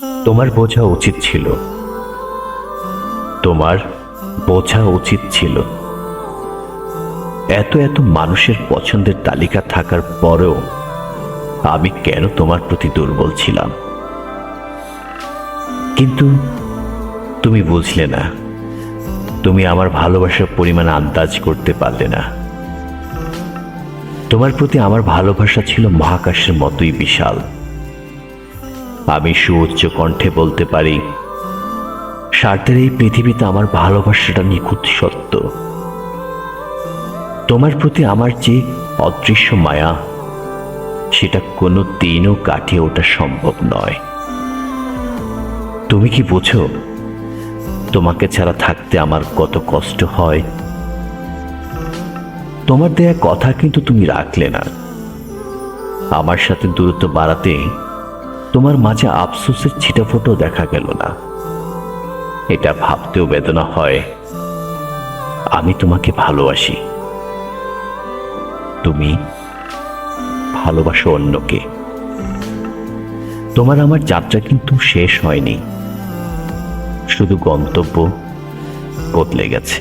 তোমার বোঝা উচিত ছিল, তোমার বোঝা উচিত ছিল এত এত মানুষের পছন্দের তালিকা থাকার পরেও আমি কেন তোমার প্রতি দুর্বল ছিলাম। কিন্তু তুমি বুঝলে না, তুমি আমার ভালোবাসার পরিমাণ আন্দাজ করতে পারলে না। তোমার প্রতি আমার ভালোবাসা ছিল মহাকাশের মতোই বিশাল। আমি সুউচ্চ কণ্ঠে বলতে পারি, স্বার্থের এই পৃথিবীতে আমার ভালোবাসাটা নিখুঁত সত্য। তোমার প্রতি আমার যে অদৃশ্য মায়া, সেটা কোনো দিনও কাটিয়ে ওঠা সম্ভব নয়। তুমি কি বোঝো তোমাকে ছাড়া থাকতে আমার কত কষ্ট হয়? তোমার দেয়া কথা কিন্তু তুমি রাখলে না। আমার সাথে দূরত্ব বাড়াতে তোমার মাঝে আফসোসের ছিটাফোঁটাও দেখা গেল না। এটা ভাবতেও বেদনা হয়, আমি তোমাকে ভালোবাসি, তুমি ভালোবাসো অন্যকে। তোমার আমার যাত্রা কিন্তু শেষ হয়নি, শুধু গন্তব্য বদলে গেছে।